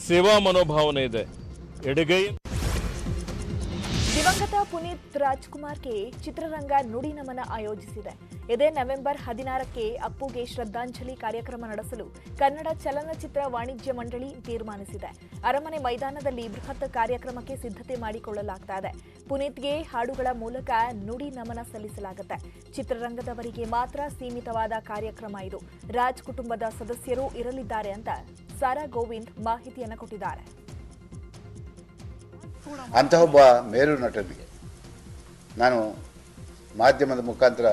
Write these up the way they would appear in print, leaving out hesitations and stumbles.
ಸೇವಾ ಮನೋಭಾವನೆ ಇದೆ. ಎಡಗೈ ದಿವಂಗತ ಪುನೀತ್ ರಾಜ್ಕುಮಾರ್ಗೆ ಚಿತ್ರರಂಗ ನುಡಿ ನಮನ ಆಯೋಜಿಸಿದೆ. ಇದೇ ನವೆಂಬರ್ 16ಕ್ಕೆ ಅಪ್ಪುಗೆ ಶ್ರದ್ಧಾಂಜಲಿ ಕಾರ್ಯಕ್ರಮ ನಡೆಸಲು ಕನ್ನಡ ಚಲನಚಿತ್ರ ವಾಣಿಜ್ಯ ಮಂಡಳಿ ತೀರ್ಮಾನಿಸಿದೆ. ಅರಮನೆ ಮೈದಾನದಲ್ಲಿ ಬೃಹತ್ ಕಾರ್ಯಕ್ರಮಕ್ಕೆ ಸಿದ್ಧತೆ ಮಾಡಿಕೊಳ್ಳಲಾಗ್ತಾ ಇದೆ. ಪುನೀತ್ಗೆ ಹಾಡುಗಳ ಮೂಲಕ ನುಡಿ ನಮನ ಸಲ್ಲಿಸಲಾಗುತ್ತೆ. ಚಿತ್ರರಂಗದವರಿಗೆ ಮಾತ್ರ ಸೀಮಿತವಾದ ಕಾರ್ಯಕ್ರಮ ಇದು. ರಾಜ್ ಕುಟುಂಬದ ಸದಸ್ಯರು ಇರಲಿದ್ದಾರೆ ಅಂತ ಸಾರಾ ಗೋವಿಂದ್ ಮಾಹಿತಿಯನ್ನು ಕೊಟ್ಟಿದ್ದಾರೆ. ಅಂತಹ ಒಬ್ಬ ಮೇರು ನಟನಿಗೆ ನಾನು ಮಾಧ್ಯಮದ ಮುಖಾಂತರ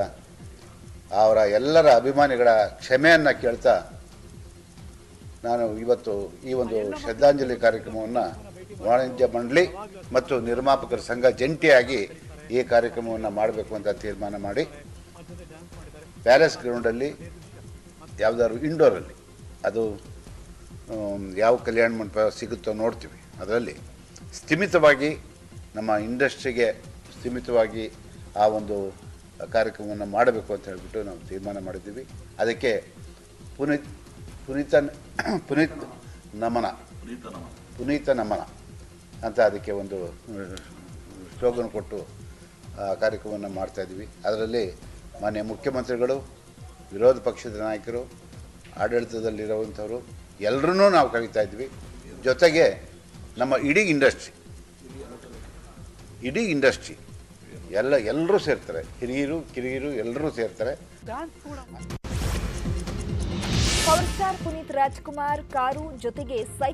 ಅವರ ಎಲ್ಲರ ಅಭಿಮಾನಿಗಳ ಕ್ಷಮೆಯನ್ನು ಕೇಳ್ತಾ ನಾನು ಇವತ್ತು ಈ ಒಂದು ಶ್ರದ್ಧಾಂಜಲಿ ಕಾರ್ಯಕ್ರಮವನ್ನು ವಾಣಿಜ್ಯ ಮಂಡಳಿ ಮತ್ತು ನಿರ್ಮಾಪಕರ ಸಂಘ ಜಂಟಿಯಾಗಿ ಈ ಕಾರ್ಯಕ್ರಮವನ್ನು ಮಾಡಬೇಕು ಅಂತ ತೀರ್ಮಾನ ಮಾಡಿ ಪ್ಯಾಲೇಸ್ ಗ್ರೌಂಡಲ್ಲಿ ಯಾವುದಾದ್ರು ಇಂಡೋರಲ್ಲಿ ಅದು ಯಾವ ಕಲ್ಯಾಣ ಮಂಟಪ ಸಿಗುತ್ತೋ ನೋಡ್ತೀವಿ, ಅದರಲ್ಲಿ ಸ್ಥಿಮಿತವಾಗಿ ನಮ್ಮ ಇಂಡಸ್ಟ್ರಿಗೆ ಸ್ಥಿಮಿತವಾಗಿ ಆ ಒಂದು ಕಾರ್ಯಕ್ರಮವನ್ನು ಮಾಡಬೇಕು ಅಂತ ಹೇಳಿಬಿಟ್ಟು ನಾವು ತೀರ್ಮಾನ ಮಾಡಿದ್ದೀವಿ. ಅದಕ್ಕೆ ಪುನೀತ್ ನಮನ ಅಂತ ಅದಕ್ಕೆ ಒಂದು ಸ್ಲೋಗನ್ ಕೊಟ್ಟು ಆ ಕಾರ್ಯಕ್ರಮವನ್ನು ಮಾಡ್ತಾಯಿದ್ವಿ. ಅದರಲ್ಲಿ ಮಾನ್ಯ ಮುಖ್ಯಮಂತ್ರಿಗಳು, ವಿರೋಧ ಪಕ್ಷದ ನಾಯಕರು, ಆಡಳಿತದಲ್ಲಿರುವಂಥವರು ಎಲ್ಲರೂ ನಾವು ಕರೀತಾ ಇದ್ವಿ. ಜೊತೆಗೆ ನಮ್ಮ ಇಡೀ ಇಂಡಸ್ಟ್ರಿ ಎಲ್ಲರೂ ಸೇರ್ತಾರೆ, ಹಿರಿಯರು ಕಿರಿಯರು ಎಲ್ಲರೂ ಸೇರ್ತಾರೆ. Power star Puneeth Rajkumar car ಜೊತೆಗೆ